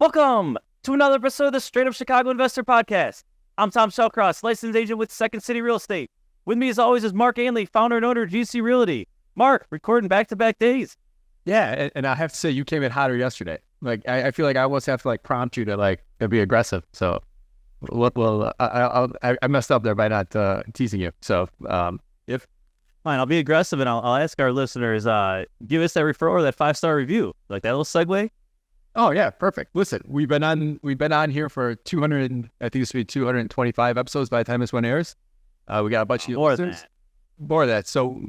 Welcome to another episode of the Straight Up Chicago Investor Podcast. I'm Tom Shellcross, licensed agent with Second City Real Estate. With me, as always, is Mark Ainley, founder and owner of GC Realty. Mark, recording back-to-back days. Yeah, and I have to say, you came in hotter yesterday. Like, I feel like I almost have to prompt you to be aggressive. So, I messed up there by not teasing you. So, if fine, I'll be aggressive and I'll ask our listeners, give us that referral or that 5-star review. Like that little segue. Oh yeah, perfect. Listen, we've been on here for 200. I think this will be 225 episodes by the time this one airs. We got a bunch of listeners. More of that. So,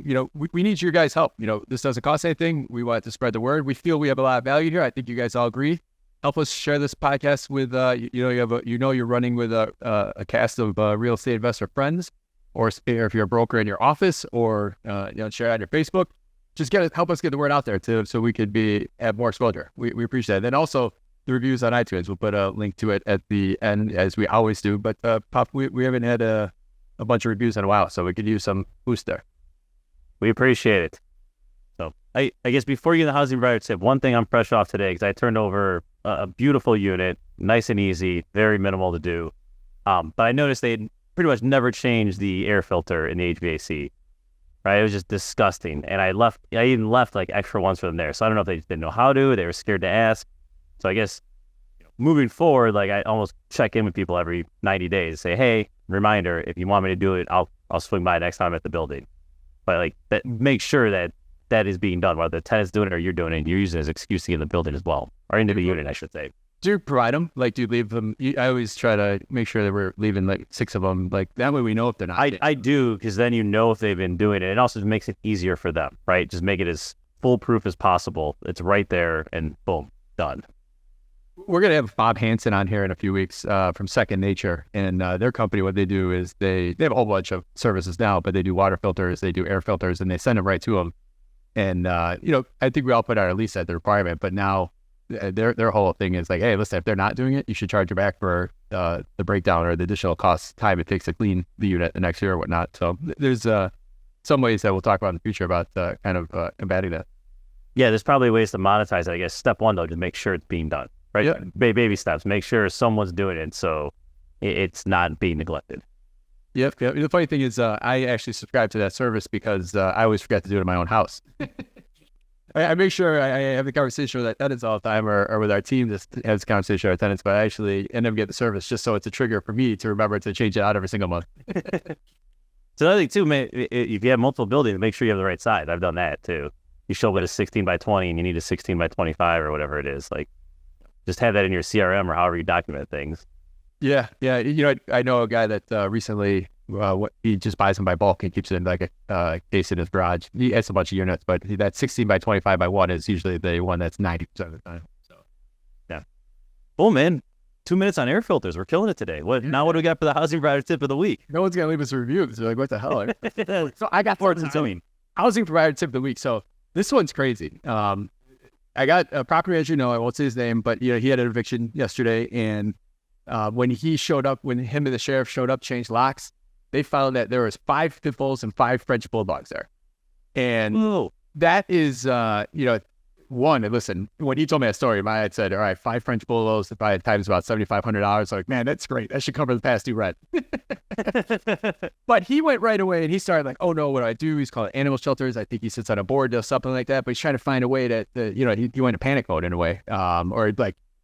we need your guys' help. This doesn't cost anything. We want to spread the word. We feel we have a lot of value here. I think you guys all agree. Help us share this podcast with, you're running with a cast of real estate investor friends, or if you're a broker in your office, or, share it on your Facebook. Just help us get the word out there too, so we could have more exposure. We appreciate it. And also the reviews on iTunes. We'll put a link to it at the end, as we always do. But Pop, we haven't had a bunch of reviews in a while, so we could use some boost there. We appreciate it. So I guess before you get the housing provider tip, one thing I'm fresh off today, because I turned over a beautiful unit, nice and easy, very minimal to do. But I noticed they pretty much never changed the air filter in the HVAC. Right? It was just disgusting. And I even left extra ones for them there. So I don't know if they just didn't know how to, they were scared to ask. So I guess moving forward, I almost check in with people every 90 days, say, hey, reminder, if you want me to do it, I'll swing by next time at the building. But make sure that is being done, whether the tenant's doing it or you're doing it, and you're using it as an excuse to get in the building as well, or into the unit, I should say. Do you provide them? Do you leave them? I always try to make sure that we're leaving 6 of them. That way we know if they're not. I do, because then if they've been doing it. It also makes it easier for them, right? Just make it as foolproof as possible. It's right there, and boom, done. We're going to have Bob Hansen on here in a few weeks from Second Nature. And their company, what they do is they have a whole bunch of services now, but they do water filters, they do air filters, and they send them right to them. And, I think we all put out at least at the requirement, but now their whole thing is hey, listen, if they're not doing it, you should charge them back for the breakdown or the additional cost time it takes to clean the unit the next year or whatnot. So there's some ways that we'll talk about in the future about embedding that. Yeah, there's probably ways to monetize it. I guess step one, though, to make sure it's being done, right? Yeah. Baby steps. Make sure someone's doing it so it's not being neglected. Yep. The funny thing is I actually subscribe to that service because I always forget to do it in my own house. I make sure I have the conversation with our tenants all the time, or with our team to have this conversation with our tenants, but I actually end up getting the service just so it's a trigger for me to remember to change it out every single month. So another thing too, if you have multiple buildings, make sure you have the right size. I've done that too. You show up at a 16 by 20 and you need a 16 by 25 or whatever it is. Just have that in your CRM or however you document things. Yeah. I know a guy that recently, he just buys them by bulk and keeps it in a case in his garage. He has a bunch of units, but that 16 by 25 by 1 is usually the one that's 90% of the time. So, yeah. Oh man, 2 minutes on air filters. We're killing it today. Now what do we got for the housing provider tip of the week? No one's gonna leave us a review because they're what the hell? So I got housing provider tip of the week. So this one's crazy. I got a property, as you know, I won't say his name, but he had an eviction yesterday, and when him and the sheriff showed up, changed locks, they found that there was 5 pit bulls and 5 French bulldogs there. And that is, one, and listen, when he told me that story, my head said, all right, 5 French bulldogs, if I had times about $7,500, man, that's great. That should cover the past due rent. But he went right away and he started oh no, what do I do? He's calling animal shelters. I think he sits on a board, does something like that, but he's trying to find a way to he went into panic mode in a way. Or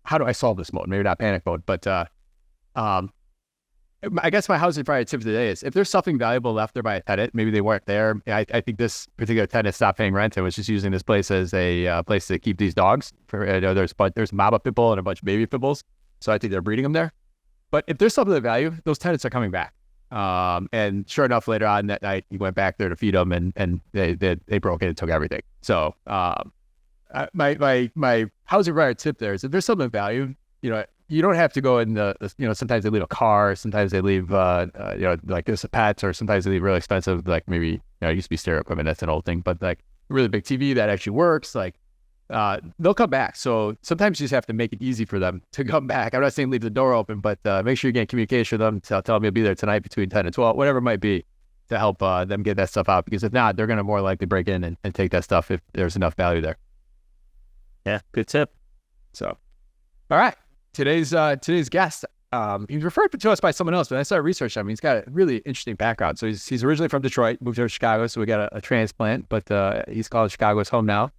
how do I solve this mode? Maybe not panic mode, but I guess my housing provider tip today is if there's something valuable left there by a tenant, maybe they weren't there. I think this particular tenant stopped paying rent and was just using this place as a place to keep these dogs. There's Mama pit bull and a bunch of baby pit bulls, so I think they're breeding them there. But if there's something of value, those tenants are coming back. And sure enough, later on that night, he went back there to feed them, and they broke it and took everything. So my housing provider tip there is if there's something of value, you don't have to go in sometimes they leave a car, sometimes they leave, this pets, or sometimes they leave really expensive, maybe, it used to be stereo equipment, that's an old thing, but a really big TV that actually works, they'll come back. So sometimes you just have to make it easy for them to come back. I'm not saying leave the door open, but make sure you get communication with them, tell them you'll be there tonight between 10 and 12, whatever it might be, to help them get that stuff out, because if not, they're going to more likely break in and take that stuff if there's enough value there. Yeah, good tip. So, all right. today's guest, he was referred to us by someone else, but I started researching him. He's got a really interesting background. So he's originally from Detroit, moved here to Chicago, so we got a transplant, but he's called Chicago his home now.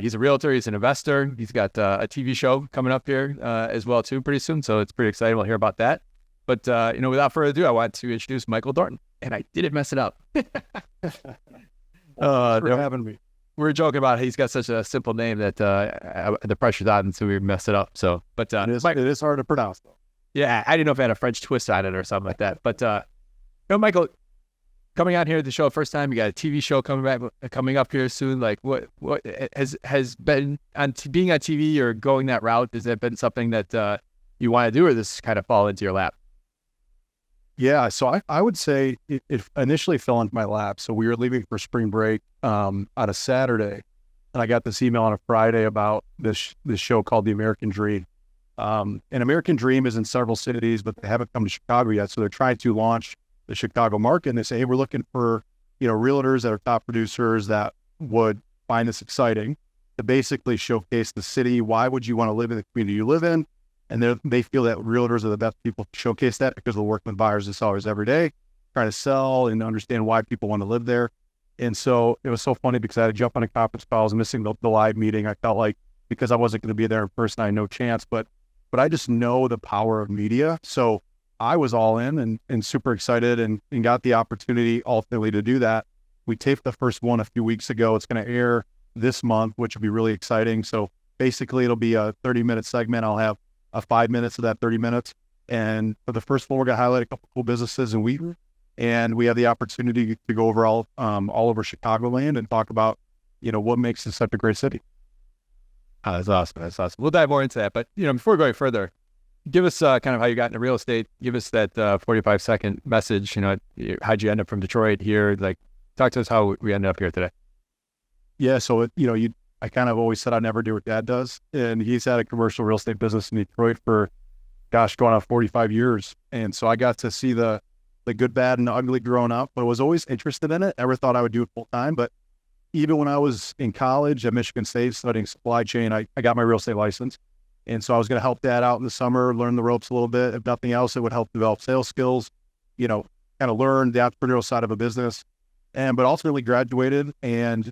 He's a realtor. He's an investor. He's got a TV show coming up here as well too pretty soon. So it's pretty exciting. We'll hear about that. But without further ado, I want to introduce Michael Thornton, and I didn't mess it up. They're having me. We were joking about he's got such a simple name that the pressure's on, so we messed it up. So, but it is hard to pronounce though. Yeah, I didn't know if it had a French twist on it or something like that. But Michael, coming out here to the show first time, you got a TV show coming up here soon. Like, what has been on being on TV or going that route? Has that been something that you want to do, or this kind of fall into your lap? Yeah, so I would say it initially fell into my lap. So we were leaving for spring break on a Saturday, and I got this email on a Friday about this show called The American Dream. And American Dream is in several cities, but they haven't come to Chicago yet. So they're trying to launch the Chicago market, and they say, hey, we're looking for, realtors that are top producers that would find this exciting to basically showcase the city. Why would you want to live in the community you live in? And they feel that realtors are the best people to showcase that because they're working with buyers and sellers every day, trying to sell and understand why people want to live there. And so it was so funny because I had to jump on a conference call. I was missing the live meeting. I felt like because I wasn't going to be there in person, I had no chance. But I just know the power of media. So I was all in and super excited and got the opportunity ultimately to do that. We taped the first one a few weeks ago. It's going to air this month, which will be really exciting. So basically it'll be a 30-minute segment. I'll have 5 minutes of that 30 minutes. And for the first one, we're going to highlight a couple cool businesses in Wheaton. And we have the opportunity to go over all over Chicagoland and talk about, what makes this such a great city. That's awesome. That's awesome. We'll dive more into that. But, before going further, give us kind of how you got into real estate. Give us that 45-second message. How'd you end up from Detroit here? Like, talk to us how we ended up here today. Yeah. So, I kind of always said I'd never do what Dad does. And he's had a commercial real estate business in Detroit for, going on 45 years. And so I got to see the good, bad, and ugly growing up, but I was always interested in it. Never thought I would do it full time. But even when I was in college at Michigan State studying supply chain, I got my real estate license. And so I was going to help Dad out in the summer, learn the ropes a little bit. If nothing else, it would help develop sales skills, kind of learn the entrepreneurial side of a business. But ultimately graduated and,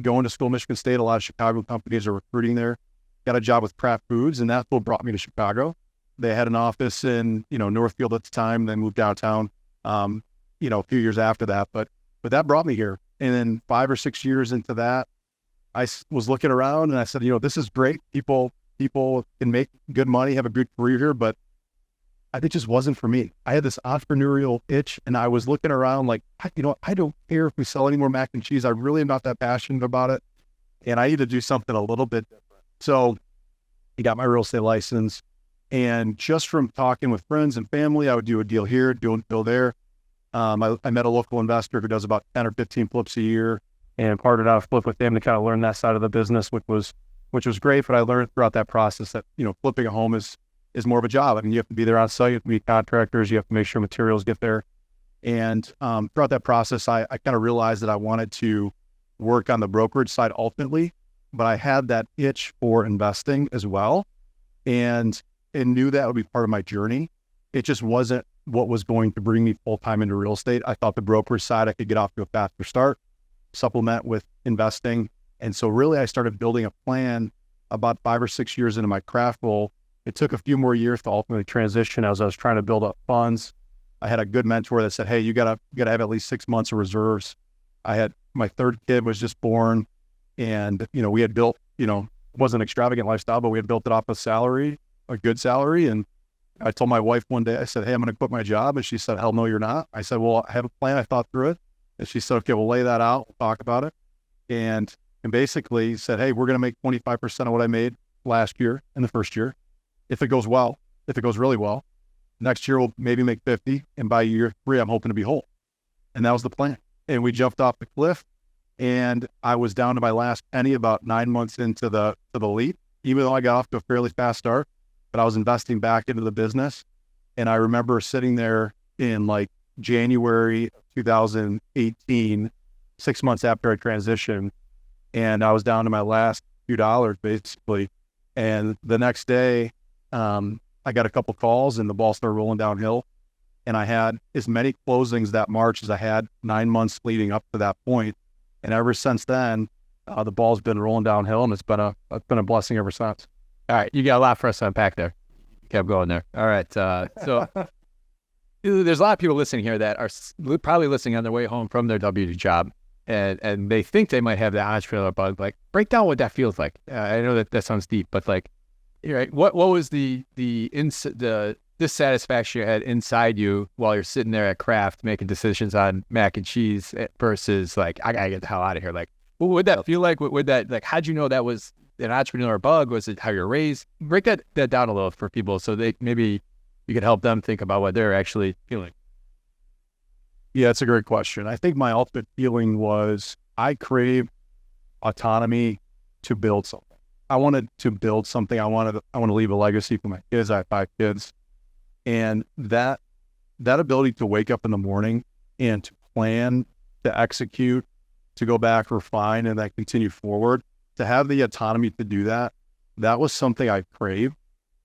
going to school at Michigan State, a lot of Chicago companies are recruiting there. Got a job with Kraft Foods, and that's what brought me to Chicago. They had an office in, Northfield at the time, then moved downtown, a few years after that. But that brought me here. And then 5 or 6 years into that, I was looking around and I said, this is great. People can make good money, have a good career here, but it just wasn't for me. I had this entrepreneurial itch and I was looking around like, I don't care if we sell any more mac and cheese. I really am not that passionate about it. And I need to do something a little bit different. So I got my real estate license, and just from talking with friends and family, I would do a deal here, do a deal there. I met a local investor who does about 10 or 15 flips a year and partnered out a flip with them to kind of learn that side of the business, which was great. But I learned throughout that process that, flipping a home is more of a job. I mean, you have to be there on site, you have to meet contractors, you have to make sure materials get there. And throughout that process, I kind of realized that I wanted to work on the brokerage side ultimately, but I had that itch for investing as well. And knew that would be part of my journey. It just wasn't what was going to bring me full-time into real estate. I thought the brokerage side, I could get off to a faster start, supplement with investing. And so really I started building a plan about 5 or 6 years into my craft role. It took a few more years to ultimately transition as I was trying to build up funds. I had a good mentor that said, hey, you gotta have at least 6 months of reserves. I had my third kid was just born, and we had built, wasn't an extravagant lifestyle, but we had built it off a good salary. And I told my wife one day, I said, hey, I'm going to quit my job. And she said, hell no, you're not. I said, well, I have a plan. I thought through it. And she said, okay, we'll lay that out. We'll talk about it. And basically said, hey, we're going to make 25% of what I made last year in the first year. If it goes well, if it goes really well, next year we'll maybe make 50. And by year 3, I'm hoping to be whole. And that was the plan. And we jumped off the cliff, and I was down to my last penny about 9 months into the leap, even though I got off to a fairly fast start. But I was investing back into the business. And I remember sitting there in like January of 2018, 6 months after I transitioned, and I was down to my last few dollars basically. And the next day I got a couple calls and the ball started rolling downhill. And I had as many closings that March as I had 9 months leading up to that point. And ever since then, the ball's been rolling downhill, and it's been a blessing ever since. All right, you got a lot for us to unpack there. Kept going there. All right, so there's a lot of people listening here that are probably listening on their way home from their W2 job, and they think they might have the entrepreneur bug. Like, break down what that feels like. I know that sounds deep, but like, right, what was the dissatisfaction you had inside you while you're sitting there at Kraft making decisions on mac and cheese versus like, I gotta get the hell out of here? Like, what would that feel like? Would that, like, how'd you know that was an entrepreneur bug? Was it how you're raised? Break that down a little for people so they maybe you could help them think about what they're actually feeling. Yeah, it's a great question. I think my ultimate feeling was I crave autonomy to build something. I wanted to build something. I want to leave a legacy for my kids. I have 5 kids. And that ability to wake up in the morning and to plan, to execute, to go back, refine, and then continue forward, to have the autonomy to do that, that was something I craved.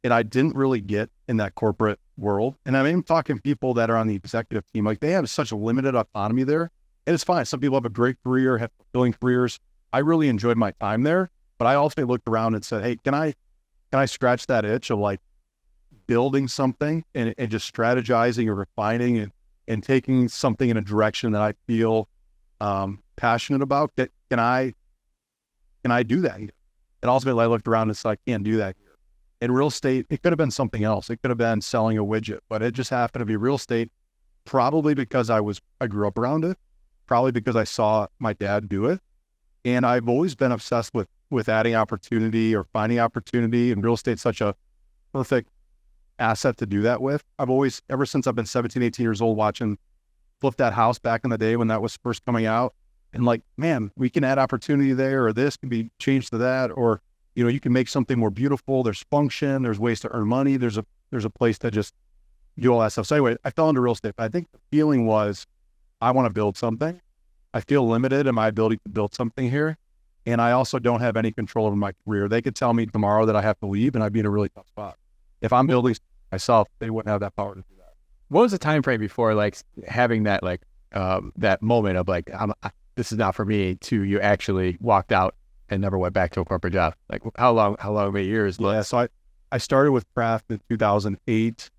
And I didn't really get in that corporate world. And I'm even talking people that are on the executive team, like they have such a limited autonomy there. And it's fine. Some people have a great career, have fulfilling careers. I really enjoyed my time there, but I also looked around and said, hey, can I scratch that itch of like building something and just strategizing or refining and taking something in a direction that I feel passionate about? Can I do that here? And ultimately I looked around and said, I can't do that here. In real estate, it could have been something else. It could have been selling a widget, but it just happened to be real estate, probably because I grew up around it, probably because I saw my dad do it. And I've always been obsessed with adding opportunity or finding opportunity, and real estate's such a perfect asset to do that with. I've always, ever since I've been 17, 18 years old, watching Flip That House back in the day when that was first coming out, and like, man, we can add opportunity there, or this can be changed to that, or, you know, you can make something more beautiful. There's function, there's ways to earn money. There's a place to just do all that stuff. So anyway, I fell into real estate. I think the feeling was, I want to build something. I feel limited in my ability to build something here. And I also don't have any control over my career. They could tell me tomorrow that I have to leave and I'd be in a really tough spot. If I'm building myself, they wouldn't have that power to do that. What was the time frame before like having that like that moment of like, this is not for me, to you actually walked out and never went back to a corporate job? Like how long, many years? Yeah, so I started with Craft in 2008.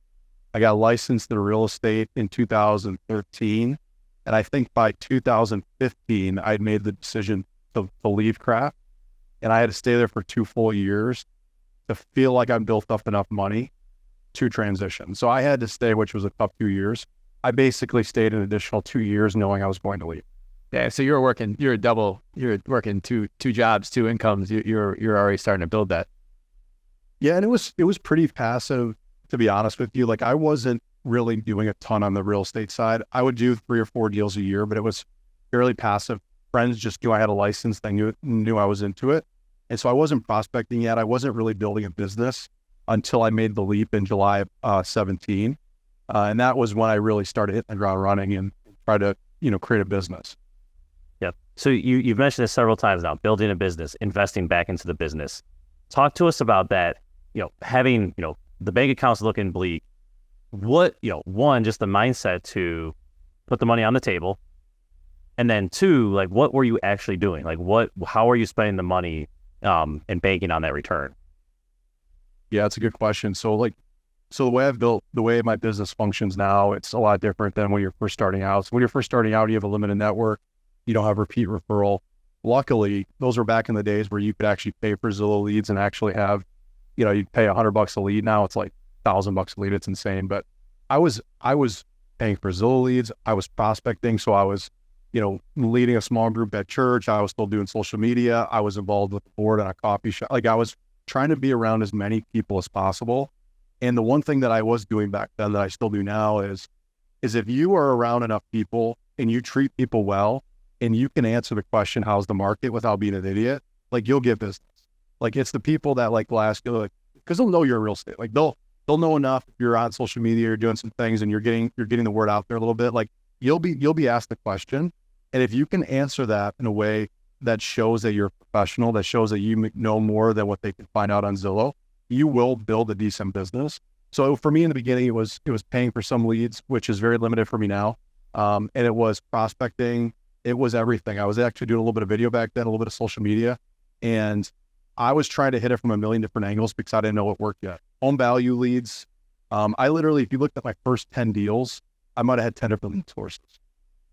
I got licensed in real estate in 2013. And I think by 2015, I'd made the decision to leave Craft. And I had to stay there for 2 full years to feel like I built up enough money to transition. So I had to stay, which was a tough 2 years. I basically stayed an additional 2 years knowing I was going to leave. Yeah, so you're working 2 jobs, 2 incomes. You're already starting to build that. Yeah, and it was pretty passive, to be honest with you. Like I wasn't really doing a ton on the real estate side. I would do 3 or 4 deals a year, but it was fairly passive. Friends just knew I had a license. They knew I was into it. And so I wasn't prospecting yet. I wasn't really building a business until I made the leap in July of 17. And that was when I really started hitting the ground running and tried to, create a business. Yep. So you've mentioned this several times now, building a business, investing back into the business. Talk to us about that, having, the bank accounts looking bleak. What, one, just the mindset to put the money on the table. And then 2, like, what were you actually doing? Like, how are you spending the money and banking on that return? Yeah, it's a good question. So the way my business functions now, it's a lot different than when you're first starting out. So when you're first starting out, you have a limited network. You don't have repeat referral. Luckily, those were back in the days where you could actually pay for Zillow leads and actually have, you'd pay $100 a lead. Now it's like $1,000 a lead. It's insane. But I was paying for Zillow leads. I was prospecting. So I was, leading a small group at church. I was still doing social media. I was involved with the board on a coffee shop. Like I was trying to be around as many people as possible. And the one thing that I was doing back then that I still do now is if you are around enough people and you treat people well and you can answer the question, how's the market, without being an idiot, like you'll get business. Like it's the people that like last, because they'll know you're in real estate. Like they'll know enough if you're on social media, you're doing some things and you're getting the word out there a little bit. Like you'll be asked the question. And if you can answer that in a way that shows that you're a professional, that shows that you know more than what they can find out on Zillow, you will build a decent business. So for me in the beginning, it was paying for some leads, which is very limited for me now. And it was prospecting. It was everything. I was actually doing a little bit of video back then, a little bit of social media. And I was trying to hit it from a million different angles because I didn't know what worked yet. Home value leads. I literally, if you looked at my first 10 deals, I might have had 10 different lead sources.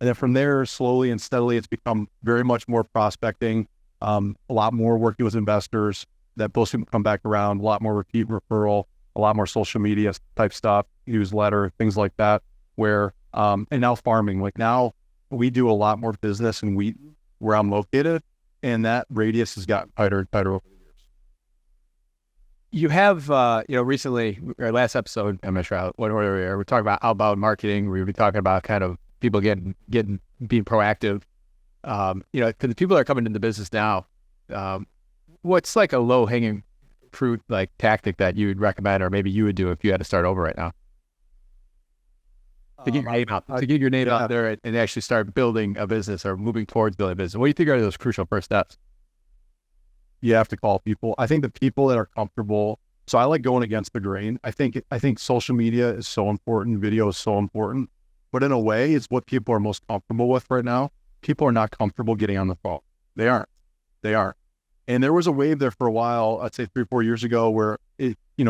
And then from there, slowly and steadily, it's become very much more prospecting, a lot more working with investors that those people come back around, a lot more repeat referral, a lot more social media type stuff, newsletter, things like that, where, and now farming, like now we do a lot more business in Wheaton where I'm located, and that radius has gotten tighter and tighter over the years. You have, recently, our last episode, I'm not sure what order we are, we're talking about outbound marketing. We were talking about kind of people being proactive. For the people that are coming into the business now, what's like a low hanging fruit, like tactic that you would recommend, or maybe you would do if you had to start over right now? To get your name out there and actually start building a business or moving towards building a business. What do you think are those crucial first steps? You have to call people. I think the people that are comfortable. So I like going against the grain. I think social media is so important. Video is so important, but in a way it's what people are most comfortable with right now. People are not comfortable getting on the phone. They aren't. And there was a wave there for a while, I'd say 3-4 years ago, where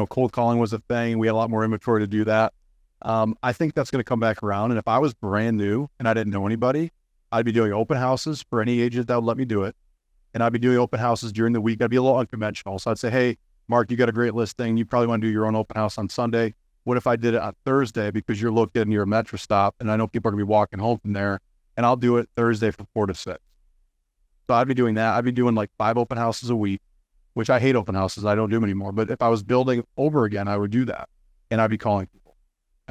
cold calling was a thing. We had a lot more inventory to do that. I think that's going to come back around. And if I was brand new and I didn't know anybody, I'd be doing open houses for any agent that would let me do it. And I'd be doing open houses during the week. I'd be a little unconventional. So I'd say, hey, Mark, you got a great listing. You probably want to do your own open house on Sunday. What if I did it on Thursday because you're located near a metro stop and I know people are going to be walking home from there, and I'll do it Thursday from 4 to 6. So I'd be doing that. I'd be doing like 5 open houses a week, which I hate open houses. I don't do them anymore. But if I was building over again, I would do that. And I'd be calling people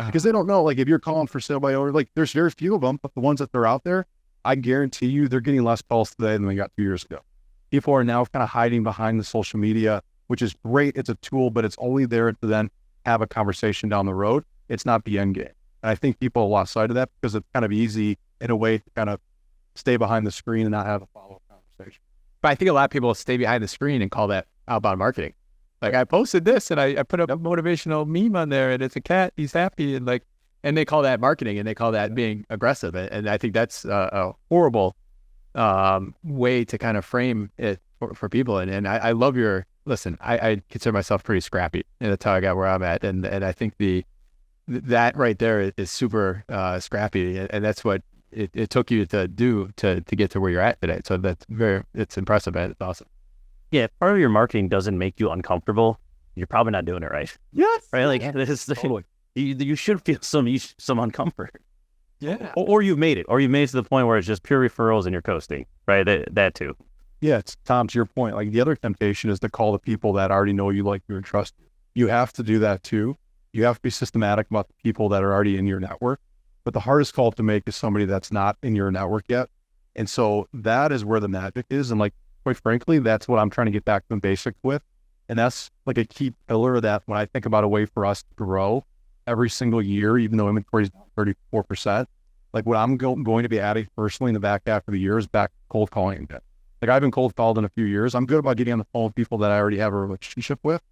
because they don't know, like if you're calling for sale by owner, like there's very few of them, but the ones that they're out there, I guarantee you they're getting less calls today than they got 2 years ago. People are now kind of hiding behind the social media, which is great. It's a tool, but it's only there to then have a conversation down the road. It's not the end game. And I think people have lost sight of that because it's kind of easy in a way to kind of stay behind the screen and not have a follow-up conversation. But I think a lot of people stay behind the screen and call that outbound marketing. Like I posted this and I put up a motivational meme on there and it's a cat, he's happy, and they call that marketing and they call that being aggressive. And I think that's a horrible way to kind of frame it for people. And I love I consider myself pretty scrappy, and that's how I got where I'm at. And I think that right there is super scrappy, and that's what it took you to do to get to where you're at today. So it's impressive, and it's awesome. Yeah, if part of your marketing doesn't make you uncomfortable, you're probably not doing it right. Yes. Right? Like this is totally. You should feel some uncomfort. Yeah. Or you've made it. Or you've made it to the point where it's just pure referrals and you're coasting. Right? That too. Yeah, it's Tom, to your point. Like the other temptation is to call the people that already know you, like you, and trust you. You have to do that too. You have to be systematic about the people that are already in your network. But the hardest call to make is somebody that's not in your network yet. And so that is where the magic is. And like, quite frankly, that's what I'm trying to get back to the basics with. And that's like a key pillar that when I think about a way for us to grow every single year, even though inventory is down 34%, like what I'm going to be adding personally in the back half of the year is back cold calling again. Like I've been cold called in a few years. I'm good about getting on the phone with people that I already have a relationship with,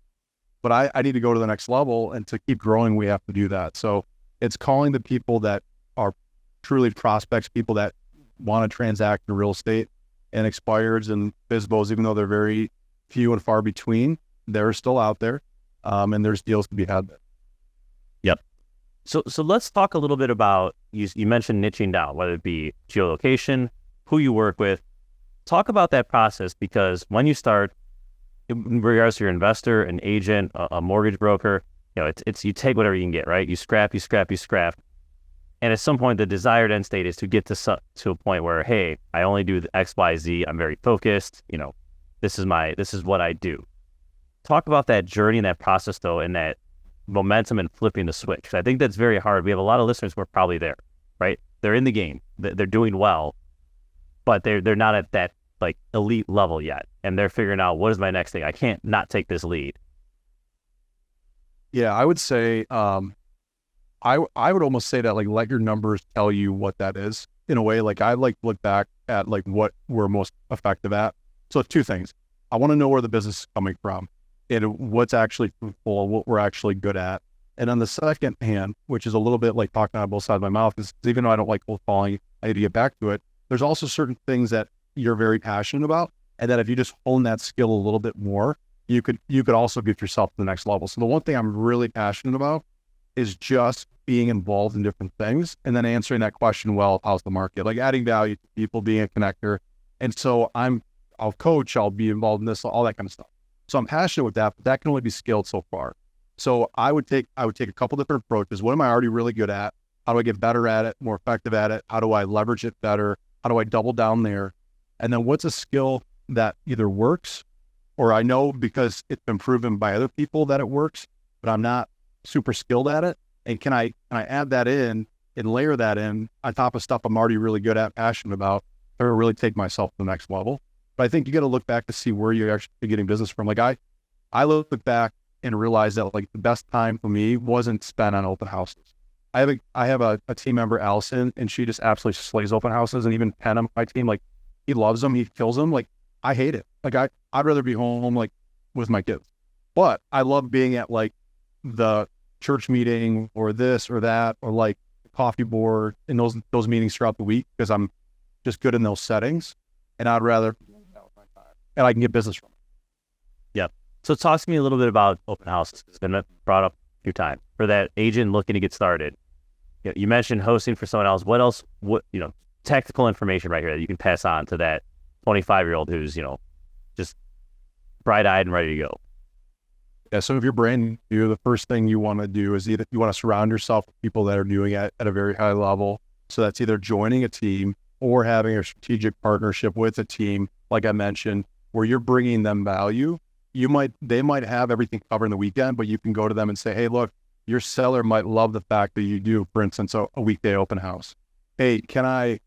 but I need to go to the next level, and to keep growing, we have to do that. So it's calling the people that are truly prospects, people that want to transact in real estate, and expireds and FSBOs, even though they're very few and far between, they're still out there, and there's deals to be had there. Yep. So let's talk a little bit about, you mentioned niching down, whether it be geolocation, who you work with. Talk about that process, because when you start, in regards to your investor, an agent, a mortgage broker, it's you take whatever you can get, right? You scrap. And at some point, the desired end state is to get to a point where, hey, I only do the X, Y, Z. I'm very focused. This is what I do. Talk about that journey and that process, though, and that momentum and flipping the switch. 'Cause I think that's very hard. We have a lot of listeners who are probably there, right? They're in the game. They're doing well, but they're not at that like elite level yet, and they're figuring out, what is my next thing? I can't not take this lead. Yeah, I would say, I would almost say that, like, let your numbers tell you what that is in a way. Like I like look back at like what we're most effective at. So 2 things. I want to know where the business is coming from. and what's actually fruitful, what we're actually good at. And on the second hand, which is a little bit like talking out of both sides of my mouth, is even though I don't like cold calling, I need to get back to it. There's also certain things that you're very passionate about, and that if you just hone that skill a little bit more, you could also get yourself to the next level. So the one thing I'm really passionate about is just being involved in different things, and then answering that question, well, how's the market? Like adding value to people, being a connector. And so I'll coach, I'll be involved in this, all that kind of stuff. So I'm passionate with that, but that can only be skilled so far. So I would take a couple different approaches. What am I already really good at? How do I get better at it, more effective at it? How do I leverage it better? How do I double down there? And then what's a skill that either works, or I know because it's been proven by other people that it works, but I'm not super skilled at it? And can I add that in and layer that in on top of stuff I'm already really good at, passionate about, or really take myself to the next level? But I think you got to look back to see where you're actually getting business from. Like I look back and realize that like the best time for me wasn't spent on open houses. I have a team member, Allison, and she just absolutely slays open houses. And even Penn on my team, like he loves them, he kills them. Like I hate it. Like I'd rather be home like with my kids. But I love being at like the church meeting or this or that, or like the coffee board in those meetings throughout the week, because I'm just good in those settings, and I'd rather, and I can get business from it. Yeah. So talk to me a little bit about open houses. It's been brought up a few times for that agent looking to get started. You mentioned hosting for someone else. What else? What, technical information right here that you can pass on to that 25-year-old who's, just bright-eyed and ready to go. Yeah. So if you're brand new, the first thing you want to do is either you want to surround yourself with people that are doing it at a very high level. So that's either joining a team or having a strategic partnership with a team, like I mentioned, where you're bringing them value. They might have everything covered in the weekend, but you can go to them and say, hey, look, your seller might love the fact that you do, for instance, a weekday open house. Hey, can I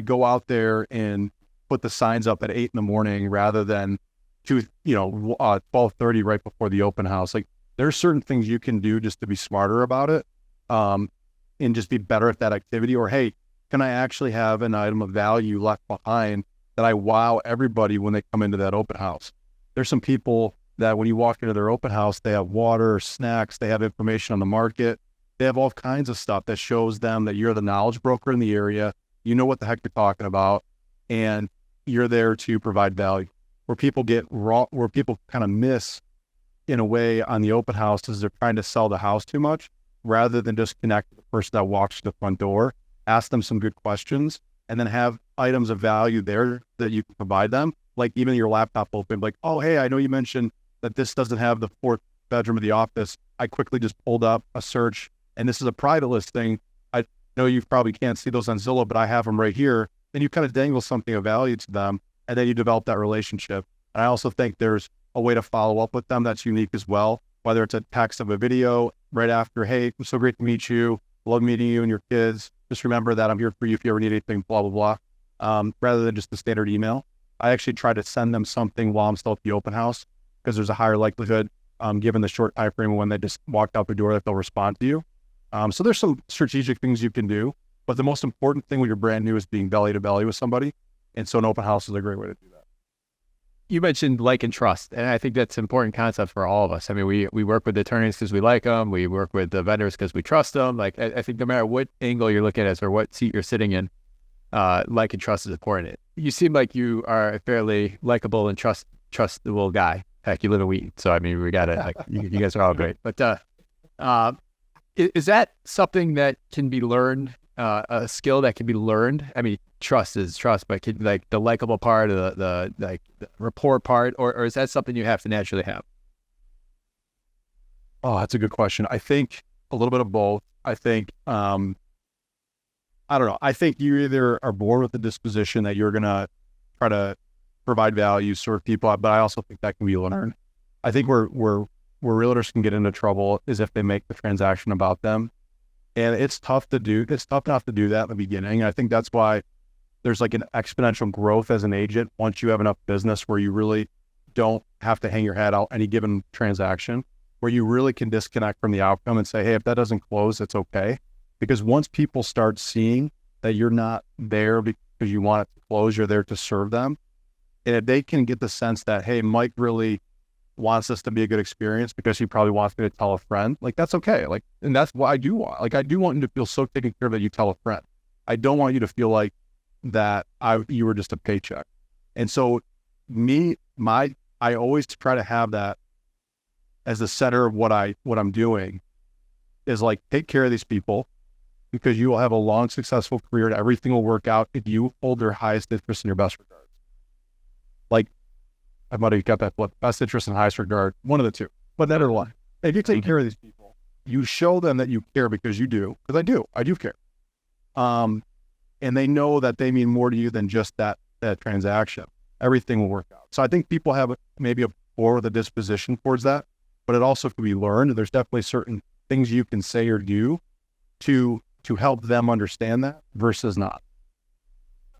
go out there and put the signs up at 8 a.m. rather than 12:30 right before the open house? Like there's certain things you can do just to be smarter about it, and just be better at that activity. Or, hey, can I actually have an item of value left behind that I wow everybody when they come into that open house? There's some people that when you walk into their open house, they have water, snacks, they have information on the market. They have all kinds of stuff that shows them that you're the knowledge broker in the area. You know what the heck you're talking about, and you're there to provide value. Where people kind of miss in a way on the open house is they're trying to sell the house too much rather than just connect with the person that walks to the front door, ask them some good questions, and then have items of value there that you can provide them. Like even your laptop open, like, oh, hey, I know you mentioned that this doesn't have the 4th bedroom of the office. I quickly just pulled up a search, and this is a private listing. I know you probably can't see those on Zillow, but I have them right here. And you kind of dangle something of value to them, and then you develop that relationship. And I also think there's a way to follow up with them that's unique as well, whether it's a text of a video right after, hey, it was so great to meet you. Love meeting you and your kids. Just remember that I'm here for you if you ever need anything, blah, blah, blah. Rather than just the standard email. I actually try to send them something while I'm still at the open house, because there's a higher likelihood, given the short time frame when they just walked out the door, that they'll respond to you. So there's some strategic things you can do, but the most important thing when you're brand new is being belly to belly with somebody. And so an open house is a great way to do that. You mentioned like and trust, and I think that's an important concept for all of us. I mean, we work with attorneys because we like them. We work with the vendors because we trust them. Like I think no matter what angle you're looking at or what seat you're sitting in, like and trust is important. You seem like you are a fairly likable and trustable guy. Heck, you live in Wheaton, so I mean, we got it. Like, you guys are all great. But is that something that can be learned? A skill that can be learned? I mean, trust is trust, but can, like the likable part, the rapport part, or is that something you have to naturally have? Oh, that's a good question. I think a little bit of both. I think, I don't know. I think you either are born with the disposition that you're going to try to provide value, serve people, but I also think that can be learned. I think where realtors can get into trouble is if they make the transaction about them. And it's tough to do. It's tough enough to do that in the beginning. And I think that's why there's like an exponential growth as an agent once you have enough business where you really don't have to hang your hat out any given transaction, where you really can disconnect from the outcome and say, hey, if that doesn't close, it's okay. Because once people start seeing that you're not there because you want it to close, you're there to serve them. And if they can get the sense that, hey, Mike really wants this to be a good experience because he probably wants me to tell a friend. Like, that's okay. Like, and that's what I do want. Like, I do want you to feel so taken care of that you tell a friend. I don't want you to feel like that you were just a paycheck. And so I always try to have that as the center of what I'm doing is like, take care of these people because you will have a long, successful career and everything will work out if you hold their highest interest in your best regards. Like, I might have got that flip, best interest and highest regard, one of the two, but that are one. If you take care of these people, you show them that you care because you do, because I do care. And they know that they mean more to you than just that transaction. Everything will work out. So I think people have maybe a poor the disposition towards that, but it also can be learned. And there's definitely certain things you can say or do to help them understand that versus not.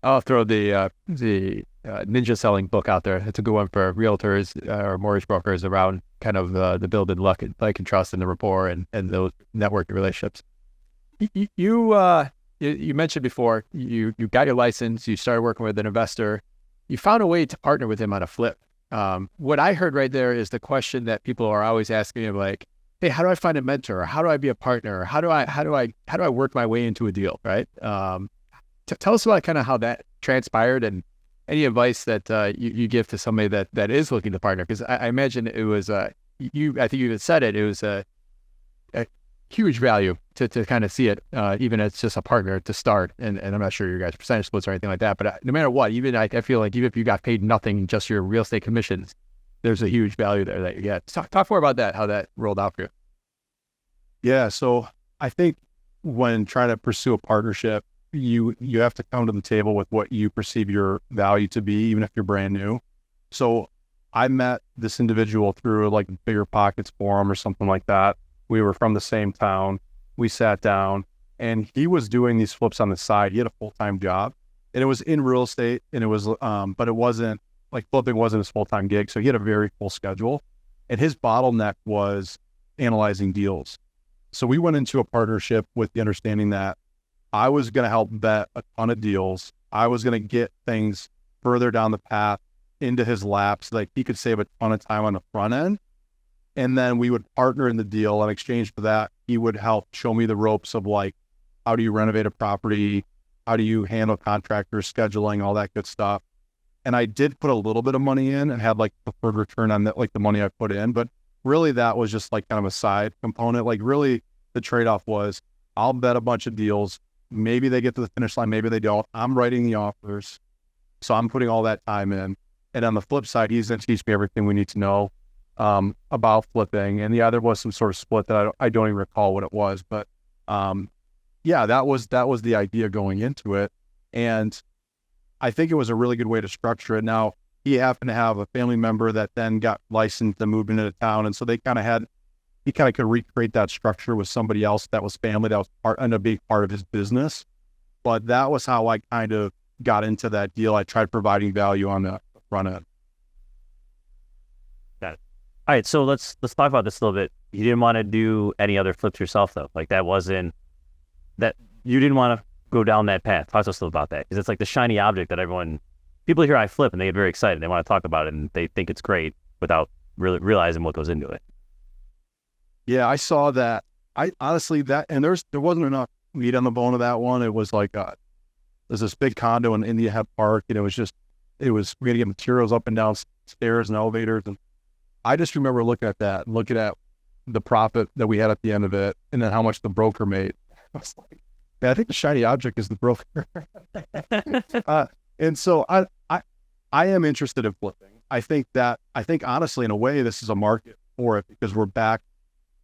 I'll throw the ninja selling book out there. It's a good one for realtors or mortgage brokers around kind of the building luck and like and trust and the rapport and those networking relationships. You mentioned before you got your license, you started working with an investor, you found a way to partner with him on a flip. What I heard right there is the question that people are always asking me, like, hey, how do I find a mentor? Or how do I be a partner? Or how do I work my way into a deal? Right? Tell us about kind of how that transpired and any advice that you give to somebody that is looking to partner. Because I imagine it was I think you even said it was a huge value to kind of see it, even as just a partner to start. And I'm not sure your guys' percentage splits or anything like that, but no matter what, even I feel like even if you got paid nothing, just your real estate commissions, there's a huge value there that you get. Talk more about that, how that rolled out for you. Yeah. So I think when trying to pursue a partnership, you have to come to the table with what you perceive your value to be, even if you're brand new. So I met this individual through like Bigger Pockets forum or something like that. We were from the same town. We sat down and he was doing these flips on the side. He had a full-time job and it was in real estate and it was, but it wasn't like flipping wasn't his full-time gig. So he had a very full schedule and his bottleneck was analyzing deals. So we went into a partnership with the understanding that I was going to help vet a ton of deals. I was going to get things further down the path into his lap so that he could save a ton of time on the front end. And then we would partner in the deal. In exchange for that, he would help show me the ropes of like, how do you renovate a property? How do you handle contractors, scheduling, all that good stuff. And I did put a little bit of money in and had like preferred return on that, like the money I put in. But really that was just like kind of a side component. Like really the trade-off was I'll bet a bunch of deals. Maybe they get to the finish line. Maybe they don't. I'm writing the offers. So I'm putting all that time in. And on the flip side, he's going to teach me everything we need to know about flipping. And yeah, there was some sort of split that I don't even recall what it was, but yeah, that was the idea going into it. And I think it was a really good way to structure it. Now he happened to have a family member that then got licensed and moved into town. And so he kind of could recreate that structure with somebody else that was family, that was ended up being part of his business. But that was how I kind of got into that deal. I tried providing value on the front end. All right, so let's talk about this a little bit. You didn't want to do any other flips yourself, though. Like that wasn't that you didn't want to go down that path. Talk to us a little about that, because it's like the shiny object that people hear I flip and they get very excited. They want to talk about it and they think it's great without really realizing what goes into it. Yeah, I saw that. I honestly and there wasn't enough meat on the bone of that one. It was like there's this big condo in India Head Park, and we had to get materials up and down stairs and elevators, and I just remember looking at that and looking at the profit that we had at the end of it and then how much the broker made. I was like, man, I think the shiny object is the broker. And so I am interested in flipping. I think honestly, in a way, this is a market for it because we're back.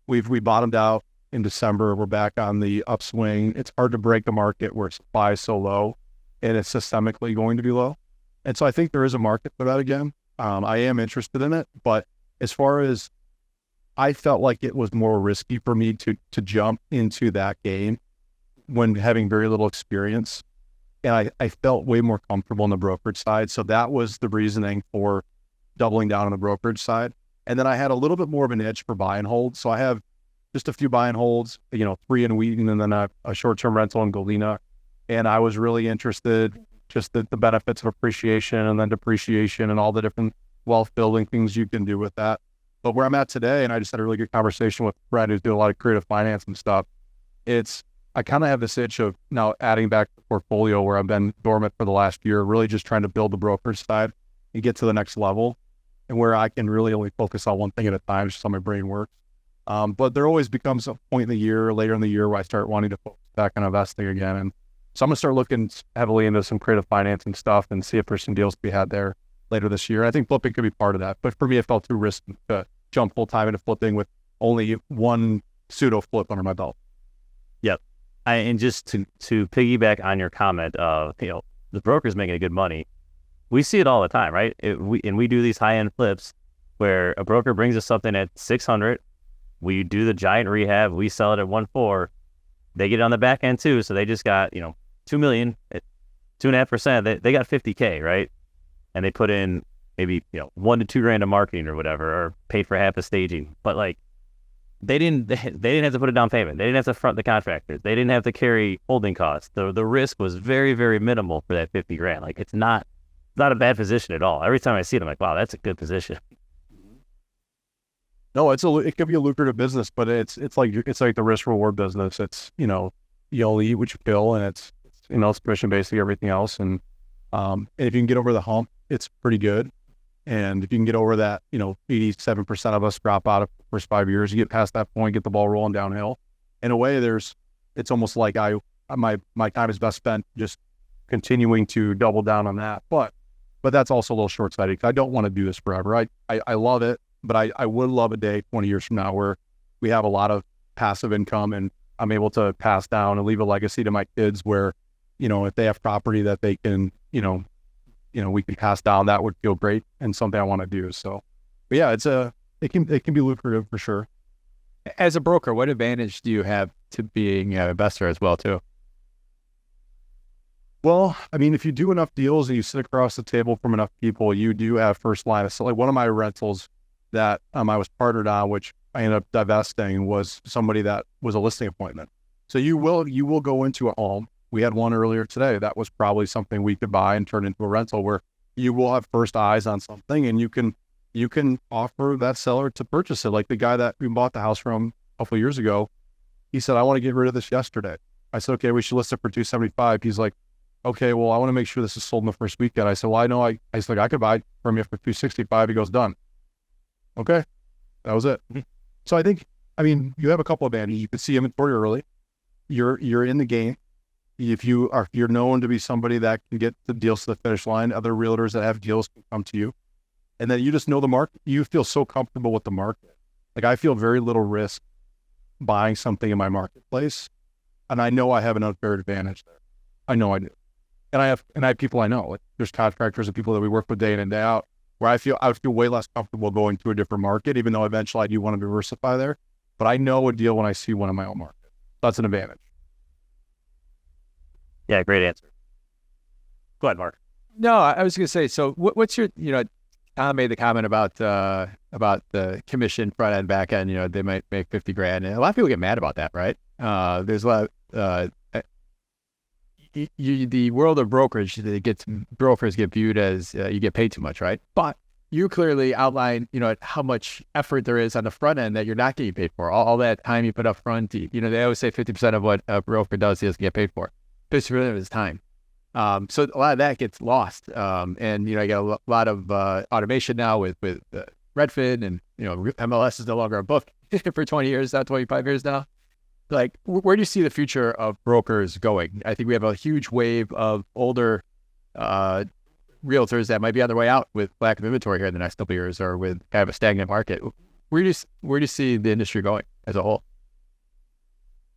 We bottomed out in December. We're back on the upswing. It's hard to break a market where supply is so low and it's systemically going to be low. And so I think there is a market for that again. I am interested in it, but as far as I felt like it was more risky for me to jump into that game when having very little experience. And I felt way more comfortable on the brokerage side. So that was the reasoning for doubling down on the brokerage side. And then I had a little bit more of an edge for buy and hold. So I have just a few buy and holds, 3 in Wheaton and then a short-term rental in Galena. And I was really interested just the benefits of appreciation and then depreciation and all the different wealth building things you can do with that. But where I'm at today, and I just had a really good conversation with a friend who's doing a lot of creative finance and stuff. I kind of have this itch of now adding back the portfolio where I've been dormant for the last year, really just trying to build the brokerage side and get to the next level, and where I can really only focus on one thing at a time, just how my brain works. But there always becomes a point in the year, later in the year, where I start wanting to focus back on investing again. And so I'm going to start looking heavily into some creative financing stuff and see if there's some deals to be had there later this year. I think flipping could be part of that. But for me, it felt too risky to jump full time into flipping with only one pseudo flip under my belt. Yep. And just to piggyback on your comment of, the broker's making good money. We see it all the time, right? We do these high-end flips where a broker brings us something at 600. We do the giant rehab. We sell it at 1.4. They get it on the back end too. So they just got, 2 million at 2.5%. They got 50K, right? And they put in maybe, $1 to $2 grand of marketing or whatever, or paid for half the staging. But like, they didn't have to put a down payment. They didn't have to front the contractors. They didn't have to carry holding costs. The risk was very, very minimal for that 50 grand. Like, it's not a bad position at all. Every time I see it, I'm like, wow, that's a good position. No, it could be a lucrative business, but it's like the risk reward business. It's, you only eat what you kill, and it's commission basically everything else. And if you can get over the hump, it's pretty good. And if you can get over that, 87% of us drop out of the first 5 years, you get past that point, get the ball rolling downhill. In a way, it's almost like my time is best spent just continuing to double down on that. But that's also a little short-sighted because I don't want to do this forever. I love it, but I would love a day 20 years from now where we have a lot of passive income and I'm able to pass down and leave a legacy to my kids where, if they have property that they can, we can pass down, that would feel great and something I want to do. So, but yeah, it can be lucrative for sure. As a broker, what advantage do you have to being an investor as well too? Well, I mean, if you do enough deals and you sit across the table from enough people, you do have first line. So like one of my rentals that I was partnered on, which I ended up divesting, was somebody that was a listing appointment. So you will go into a home. We had one earlier today. That was probably something we could buy and turn into a rental where you will have first eyes on something and you can offer that seller to purchase it. Like the guy that we bought the house from a couple of years ago, he said, I want to get rid of this yesterday. I said, okay, we should list it for 275. He's like, okay, well, I want to make sure this is sold in the first weekend. I said, well, I know I said, I could buy it from you for 265. He goes, done. Okay. That was it. So you have a couple of advantages. You can see inventory early. You're in the game. If you're known to be somebody that can get the deals to the finish line, other realtors that have deals can come to you. And then you just know the market. You feel so comfortable with the market. Like I feel very little risk buying something in my marketplace. And I know I have an unfair advantage there. I know I do. And I have people I know. Like there's contractors and people that we work with day in and day out where I feel way less comfortable going to a different market, even though eventually I do want to diversify there. But I know a deal when I see one in my own market. That's an advantage. Yeah, great answer. Go ahead, Mark. No, I was going to say, so what's your, Tom made the comment about the commission front end, back end, they might make 50 grand. And a lot of people get mad about that, right? There's a lot of, the world of brokerage, brokers get viewed as you get paid too much, right? But you clearly outline, how much effort there is on the front end that you're not getting paid for. All that time you put up front, they always say 50% of what a broker does he doesn't get paid for. 50% of his time. So a lot of that gets lost. And, I got a lot of automation now with Redfin and, MLS is no longer a book for 20 years, now 25 years now. Like, where do you see the future of brokers going? I think we have a huge wave of older realtors that might be on their way out with lack of inventory here in the next couple of years, or with kind of a stagnant market. Where do you see the industry going as a whole?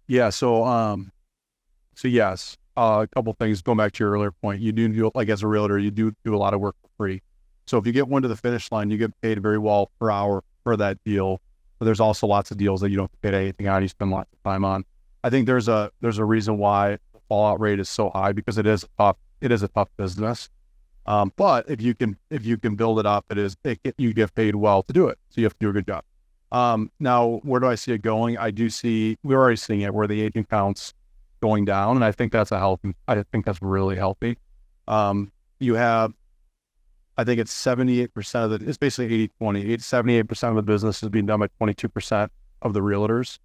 Yeah. So yes, a couple of things going back to your earlier point. You do, like as a realtor, you do a lot of work for free. So if you get one to the finish line, you get paid very well per hour for that deal. But there's also lots of deals that you don't get anything on. You spend lots of time on. I think there's a reason why the fallout rate is so high, because it is a tough business. But if you can build it up, you get paid well to do it. So you have to do a good job. Now, where do I see it going? We're already seeing it where the agent counts going down, and I think that's really healthy. You have I think it's 78% of it's basically 80-20. 78% of the business is being done by 22% of the realtors.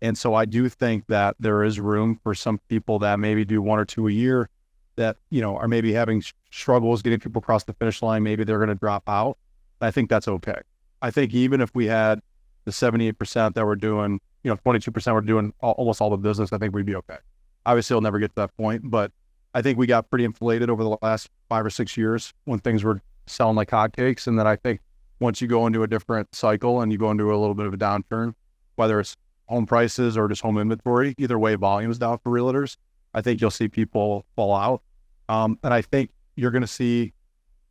And so I do think that there is room for some people that maybe do 1 or 2 a year that, are maybe having struggles getting people across the finish line. Maybe they're going to drop out. I think that's okay. I think even if we had the 78% that we're doing, 22% we're doing almost all the business, I think we'd be okay. Obviously, it'll never get to that point, but I think we got pretty inflated over the last 5 or 6 years when things were selling like hotcakes. And then I think once you go into a different cycle and you go into a little bit of a downturn, whether it's home prices or just home inventory, either way, volume is down for realtors. I think you'll see people fall out. And I think you're going to see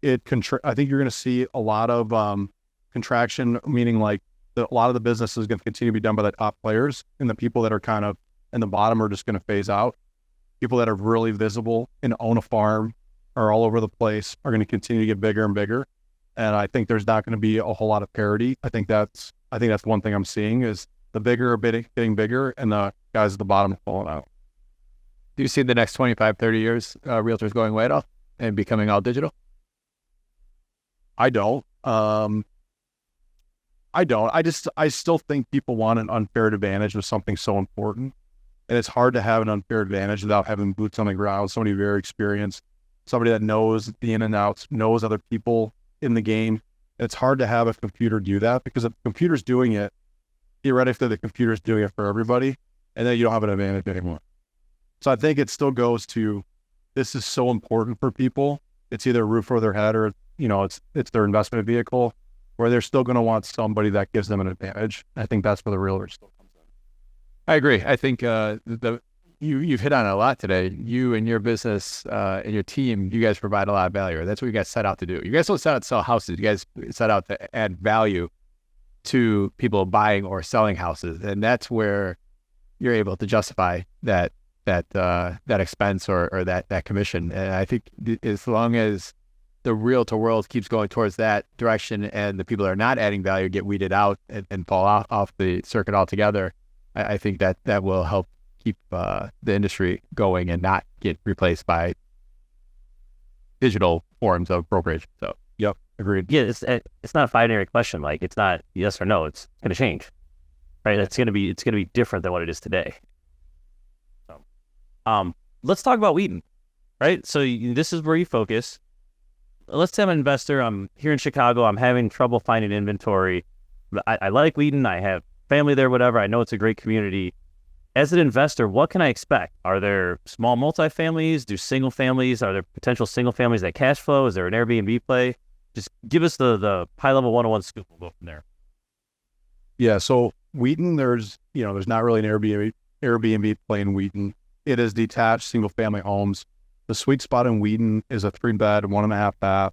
I think you're going to see a lot of contraction, meaning like a lot of the business is going to continue to be done by the top players, and the people that are kind of in the bottom are just going to phase out. People that are really visible and own a farm are all over the place are going to continue to get bigger and bigger. And I think there's not going to be a whole lot of parity. I think that's one thing I'm seeing is the bigger are getting bigger and the guys at the bottom are falling out. Do you see the next 25, 30 years, realtors going way off and becoming all digital? I don't. I still think people want an unfair advantage with something so important. And it's hard to have an unfair advantage without having boots on the ground, somebody very experienced, somebody that knows the in and outs, knows other people in the game. And it's hard to have a computer do that, because if the computer's doing it, theoretically the computer's doing it for everybody, and then you don't have an advantage anymore. So I think it still goes to, this is so important for people. It's either a roof over their head or, it's their investment vehicle, where they're still going to want somebody that gives them an advantage. I think that's where the realtor still comes in. I agree. I think you've hit on it a lot today. You and your business and your team, you guys provide a lot of value. That's what you guys set out to do. You guys don't set out to sell houses. You guys set out to add value to people buying or selling houses, and that's where you're able to justify that expense or that commission. And I think as long as the realtor world keeps going towards that direction, and the people that are not adding value get weeded out and fall off the circuit altogether, I think that will help keep the industry going and not get replaced by digital forms of brokerage. So, yep, agreed. Yeah, it's not a binary question. Like, it's not yes or no. It's going to change, right? It's going to be different than what it is today. So, let's talk about Wheaton, right? So this is where you focus. Let's say I'm an investor. I'm here in Chicago. I'm having trouble finding inventory. I like Wheaton. I have family there, whatever. I know it's a great community. As an investor, what can I expect? Are there small multifamilies? Do single families? Are there potential single families that cash flow? Is there an Airbnb play? Just give us the high level 101 scoop. We'll go from there. Yeah. So Wheaton, there's not really an Airbnb play in Wheaton. It is detached single family homes. The sweet spot in Wheaton is a 3-bed, 1.5 bath,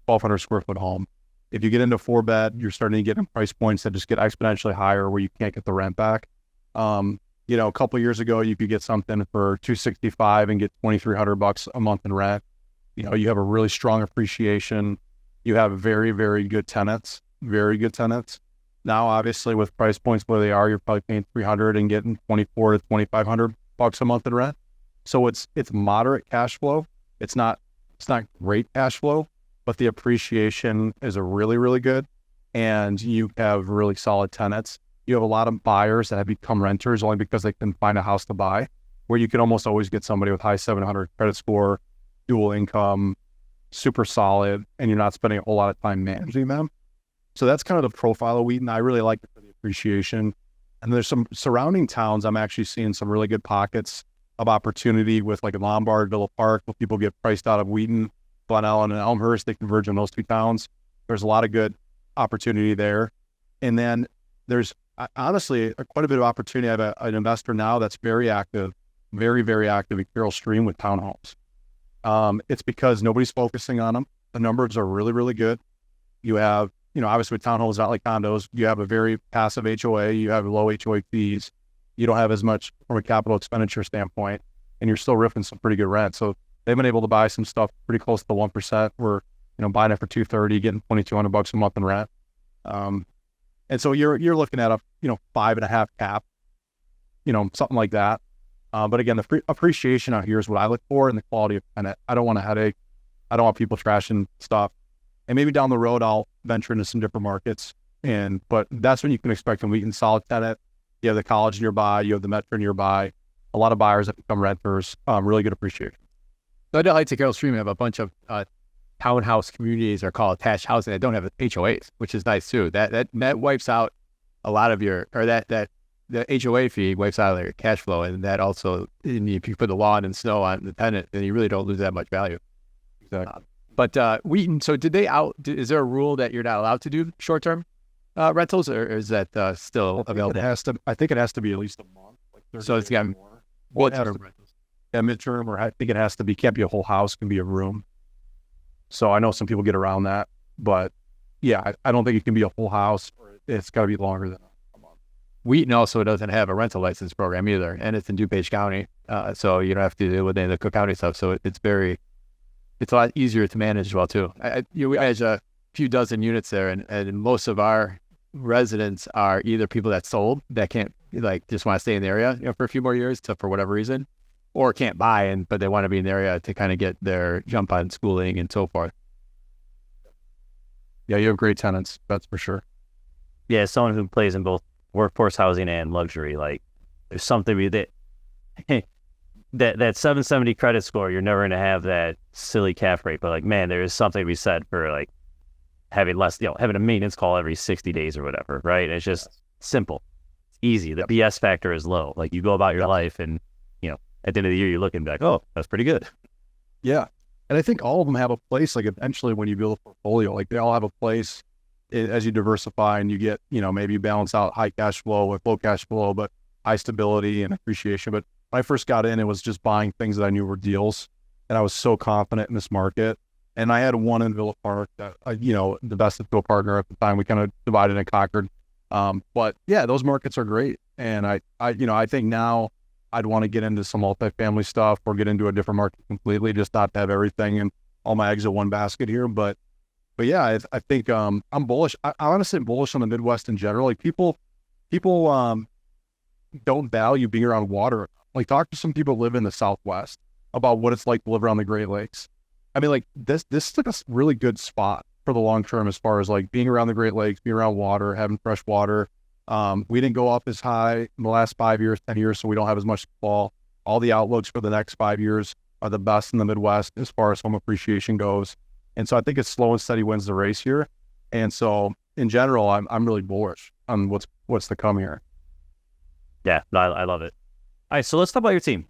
1,200 square foot home. If you get into 4-bed, you're starting to get in price points that just get exponentially higher, where you can't get the rent back. A couple of years ago, you could get something for $265 and get $2,300 a month in rent. You have a really strong appreciation. You have very, very good tenants, very good tenants. Now, obviously, with price points where they are, you're probably paying $300 and getting $2,400 to $2,500 a month in rent. So it's moderate cash flow. It's not great cash flow, but the appreciation is a really, really good. And you have really solid tenants. You have a lot of buyers that have become renters only because they can find a house to buy, where you can almost always get somebody with high 700 credit score, dual income, super solid, and you're not spending a whole lot of time managing them. So that's kind of the profile of Wheaton. I really like it for the appreciation. And there's some surrounding towns. I'm actually seeing some really good pockets of opportunity with, like, Lombard, Villa Park, where people get priced out of Wheaton, Glen Ellen, and Elmhurst. They converge in those two towns. There's a lot of good opportunity there. And then there's honestly quite a bit of opportunity. I have an investor now that's very active, very, very active in Carroll Stream with townhomes. It's because nobody's focusing on them. The numbers are really, really good. You have, obviously with townhomes, not like condos, you have a very passive HOA, you have low HOA fees, you don't have as much from a capital expenditure standpoint, and you're still ripping some pretty good rent. So they've been able to buy some stuff pretty close to the 1%. We're, buying it for $230, getting $2,200 a month in rent. And so you're looking at a 5.5 cap, something like that. But again, the appreciation out here is what I look for, and the quality of tenant. I don't want a headache. I don't want people trashing stuff. And maybe down the road, I'll venture into some different markets. But that's when you can expect in Wheaton, solid tenant. You have the college nearby, you have the metro nearby. A lot of buyers that become renters, really good appreciation. So I like to Carroll Stream have a bunch of townhouse communities are called attached housing that don't have HOAs, which is nice too. That wipes out a lot of your, or that the HOA fee wipes out your cash flow, and that also, if you put the lawn and snow on the tenant, then you really don't lose that much value. Exactly. But Wheaton, so is there a rule that you're not allowed to do short-term rentals, or is that still available? I think it has to be at least a month. Like So it's got more. midterm rentals. Yeah, midterm, or I think it has to be, can't be a whole house, can be a room. So I know some people get around that, but yeah, I don't think it can be a full house. It's got to be longer than a month. Wheaton also doesn't have a rental license program either, and it's in DuPage County, so you don't have to deal with any of the Cook County stuff. So it's a lot easier to manage as well too. We manage a few dozen units there, and most of our residents are either people that sold that can't, like, just want to stay in the area, for a few more years for whatever reason, or can't buy but they want to be in the area to kind of get their jump on schooling and so forth. Yeah, you have great tenants, that's for sure. Yeah, someone who plays in both workforce housing and luxury, like, there's something that 770 credit score, you're never going to have that silly cap rate, but like, man, there is something to be said for like having less, having a maintenance call every 60 days or whatever, right? And it's just simple, it's easy. The BS factor is low. Like, you go about your life, and at the end of the year, you're looking and be like, oh, that's pretty good. Yeah. And I think all of them have a place, like, eventually when you build a portfolio, like, they all have a place as you diversify and you get, maybe you balance out high cash flow with low cash flow, but high stability and appreciation. But when I first got in, it was just buying things that I knew were deals. And I was so confident in this market. And I had one in Villa Park that, the best of a partner at the time, we kind of divided and conquered. But yeah, those markets are great. And I think now I'd want to get into some multifamily stuff or get into a different market completely, just not to have everything and all my eggs in one basket here. But yeah, I think I'm bullish. I honestly am bullish on the Midwest in general. Like, people don't value being around water. Like, talk to some people who live in the Southwest about what it's like to live around the Great Lakes. I mean, like, this is like a really good spot for the long term as far as like being around the Great Lakes, being around water, having fresh water. We didn't go up as high in the last 5 years, 10 years, so we don't have as much fall. All the outlooks for the next 5 years are the best in the Midwest as far as home appreciation goes. And so I think it's slow and steady wins the race here. And so in general, I'm really bullish on what's to come here. Yeah, no, I love it. All right, so let's talk about your team.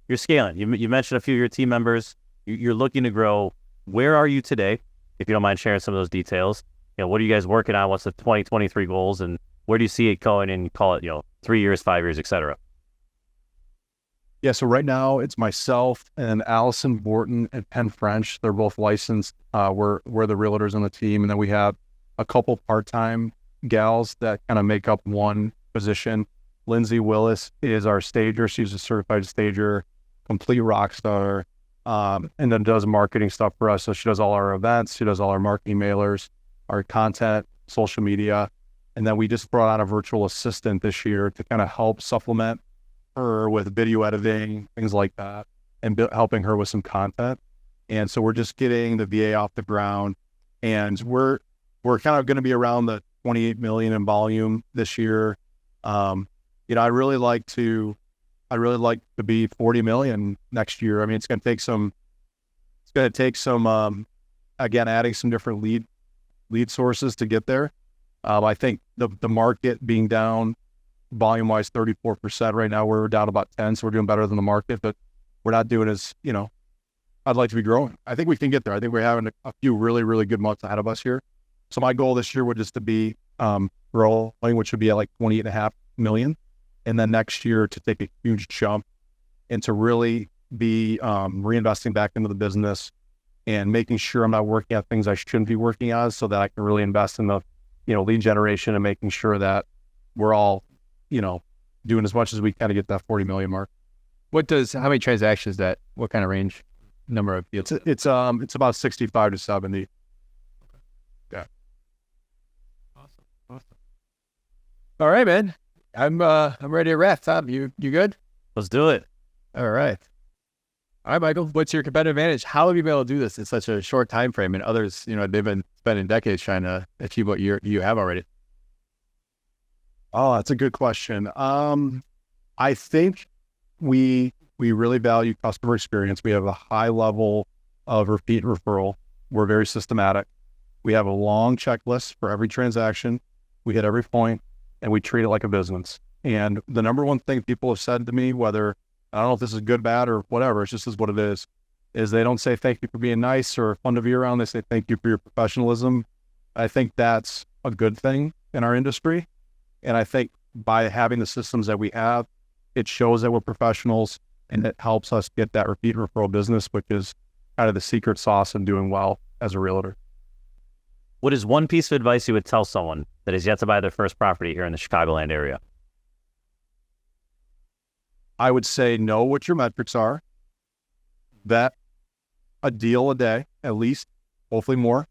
You're scaling. You mentioned a few of your team members. You're looking to grow. Where are you today? If you don't mind sharing some of those details. What are you guys working on? What's the 2023 goals, and where do you see it going in, call it, 3 years, 5 years, et cetera? Yeah, so right now it's myself and Allison Thornton and Penn French. They're both licensed. We're the realtors on the team, and then we have a couple part-time gals that kind of make up one position. Lindsay Willis is our stager. She's a certified stager, complete rock star, and then does marketing stuff for us. So she does all our events. She does all our marketing mailers, our content, social media. And then we just brought on a virtual assistant this year to kind of help supplement her with video editing, things like that, and helping her with some content. And so we're just getting the VA off the ground, and we're kind of going to be around the 28 million in volume this year. I'd really like to be 40 million next year. I mean, it's going to take some, again, adding some different lead sources to get there. I think the market being down volume-wise 34% right now, we're down about 10, so we're doing better than the market, but we're not doing as, I'd like to be growing. I think we can get there. I think we're having a few really, really good months ahead of us here. So my goal this year would just to be growing, which would be at like 28.5 million. And then next year to take a huge jump and to really be reinvesting back into the business and making sure I'm not working on things I shouldn't be working on, so that I can really invest in the, lead generation and making sure that we're all, doing as much as we can to get that 40 million mark. How many transactions what kind of range, number of deals? It's about 65 to 70. Yeah. Awesome. All right, man. I'm ready to wrap. Tom, you good? Let's do it. All right. All right, Michael, what's your competitive advantage? How have you been able to do this in such a short time frame? And others, they've been spending decades trying to achieve what you have already. Oh, that's a good question. I think we really value customer experience. We have a high level of repeat referral. We're very systematic. We have a long checklist for every transaction. We hit every point, and we treat it like a business. And the number one thing people have said to me, whether I don't know if this is good, bad, or whatever, it's just is what it is they don't say thank you for being nice or fun to be around. They say thank you for your professionalism. I think that's a good thing in our industry. And I think by having the systems that we have, it shows that we're professionals, and it helps us get that repeat referral business, which is kind of the secret sauce in doing well as a realtor. What is one piece of advice you would tell someone that is yet to buy their first property here in the Chicagoland area? I would say know what your metrics are, vet a deal a day, at least, hopefully more.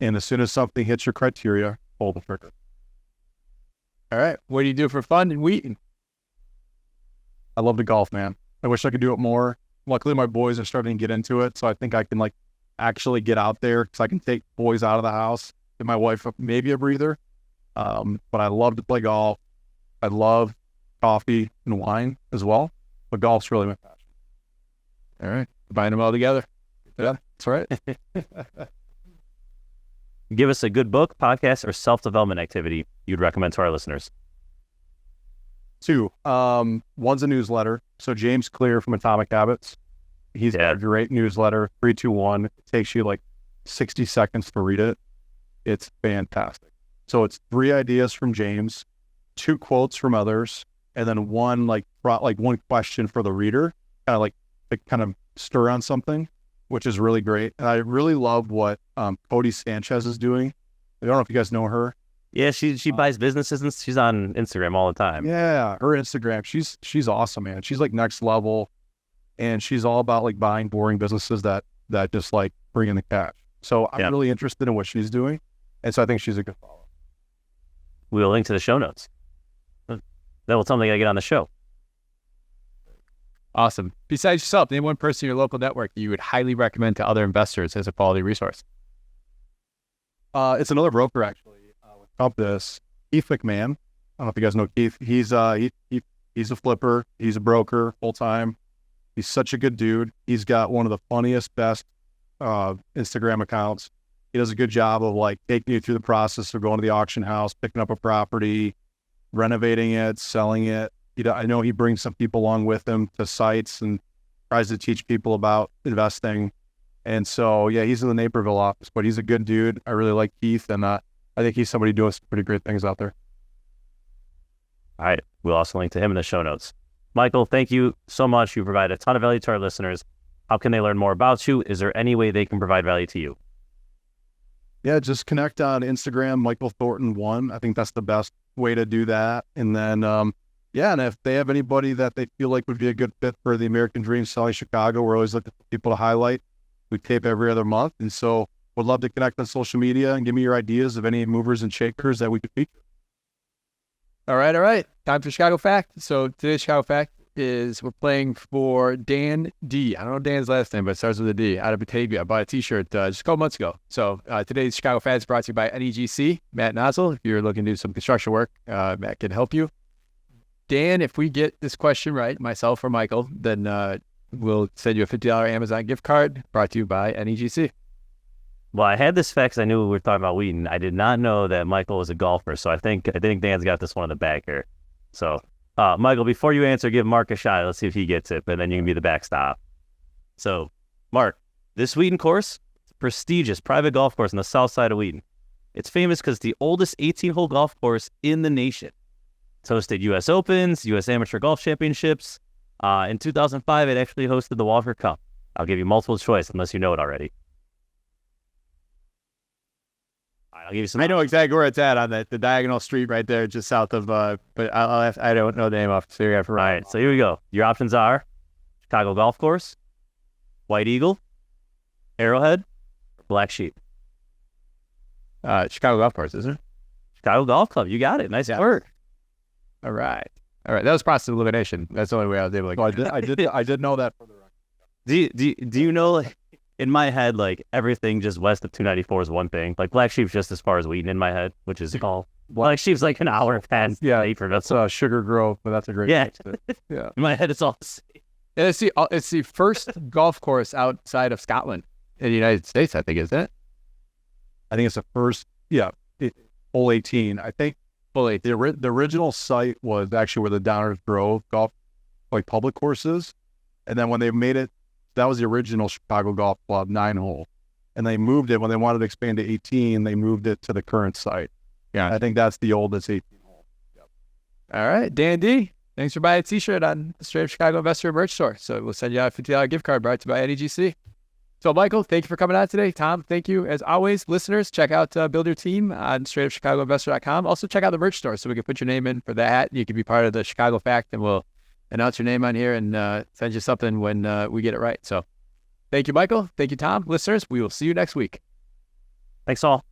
And as soon as something hits your criteria, pull the trigger. All right. What do you do for fun in Wheaton? I love to golf, man. I wish I could do it more. Luckily, my boys are starting to get into it, so I think I can actually get out there because I can take boys out of the house, give my wife maybe a breather. But I love to play golf. I love coffee and wine as well, but golf's really my passion. All right. Combine them all together. Yeah, that's right. Give us a good book, podcast, or self-development activity you'd recommend to our listeners. 2. One's a newsletter. So James Clear from Atomic Habits. He's got a great newsletter, 321. It takes you 60 seconds to read it. It's fantastic. So it's 3 ideas from James, 2 quotes from others, and then one one question for the reader, kind of stir on something, which is really great. And I really love what Cody Sanchez is doing. I don't know if you guys know her. Yeah, she buys businesses and she's on Instagram all the time. Yeah, her Instagram, she's awesome, man. She's next level, and she's all about buying boring businesses that just bring in the cash. So I'm really interested in what she's doing, and so I think she's a good follow. We'll link to the show notes. That will tell them they got to get on the show. Awesome. Besides yourself, name one person in your local network you would highly recommend to other investors as a quality resource. It's another broker actually. Compass, Keith McMahon. I don't know if you guys know Keith. He's a flipper. He's a broker full time. He's such a good dude. He's got one of the funniest, best Instagram accounts. He does a good job of taking you through the process of going to the auction house, picking up a property, renovating it, selling it. I know he brings some people along with him to sites and tries to teach people about investing. And so, yeah, he's in the Naperville office, but he's a good dude. I really like Keith, and I think he's somebody doing some pretty great things out there. All right. We'll also link to him in the show notes. Michael, thank you so much. You provide a ton of value to our listeners. How can they learn more about you? Is there any way they can provide value to you? Yeah, just connect on Instagram, Michael Thornton 1. I think that's the best way to do that. And then, and if they have anybody that they feel like would be a good fit for the American Dream Selling Chicago, we're always looking for people to highlight. We tape every other month. And so would love to connect on social media and give me your ideas of any movers and shakers that we could feature. All right. Time for Chicago Fact. So today's Chicago Fact is we're playing for Dan D. I don't know Dan's last name, but it starts with a D, out of Batavia. I bought a t-shirt just a couple months ago. So today's Chicago Fact is brought to you by NEGC, Matt Nozzle. If you're looking to do some construction work, Matt can help you. Dan, if we get this question right, myself or Michael, then we'll send you a $50 Amazon gift card brought to you by NEGC. Well, I had this fact because I knew we were talking about Wheaton. I did not know that Michael was a golfer, so I think Dan's got this one in the bag here. So, Michael, before you answer, give Mark a shot. Let's see if he gets it, but then you can be the backstop. So, Mark, this Wheaton course, it's a prestigious private golf course on the south side of Wheaton. It's famous because it's the oldest 18-hole golf course in the nation. It's hosted U.S. Opens, U.S. Amateur Golf Championships. In 2005, it actually hosted the Walker Cup. I'll give you multiple choice unless you know it already. I'll give you some. I know exactly where it's at on the diagonal street right there, just south of. But I don't know the name off. So you have to. All right, so here we go. Your options are Chicago Golf Course, White Eagle, Arrowhead, or Black Sheep. Chicago Golf Course, isn't it? Chicago Golf Club. You got it. Nice work. All right. That was process of elimination. That's the only way I was able to. So I did know that for the record. Do you know, like, in my head, like everything just west of 294 is one thing. Like Black Sheep's just as far as Wheaton in my head, which is all Black Sheep's like an hour and 10. Yeah, for that's Sugar Grove, but that's a great Yeah. place to- yeah. In my head, it's all the same. And it's the first golf course outside of Scotland in the United States, I think, isn't it? I think it's the first, hole 18. I think Fully. the original site was actually where the Downers Grove golf, like public courses. And then when they made it, that was the original Chicago Golf Club 9-hole. And they moved it when they wanted to expand to 18, they moved it to the current site. Yeah. I think that's the oldest 18-hole. All right, Dan D. Thanks for buying a t-shirt on the Straight Up Chicago Investor merch store. So we'll send you out a $50 gift card brought to you by NEGC. So Michael, thank you for coming on today. Tom, thank you. As always, listeners, check out Build Your Team on straightupchicagoinvestor.com. Also check out the merch store so we can put your name in for the hat. You can be part of the Chicago Fact, and we'll announce your name on here and send you something when we get it right. So thank you, Michael. Thank you, Tom. Listeners, we will see you next week. Thanks all.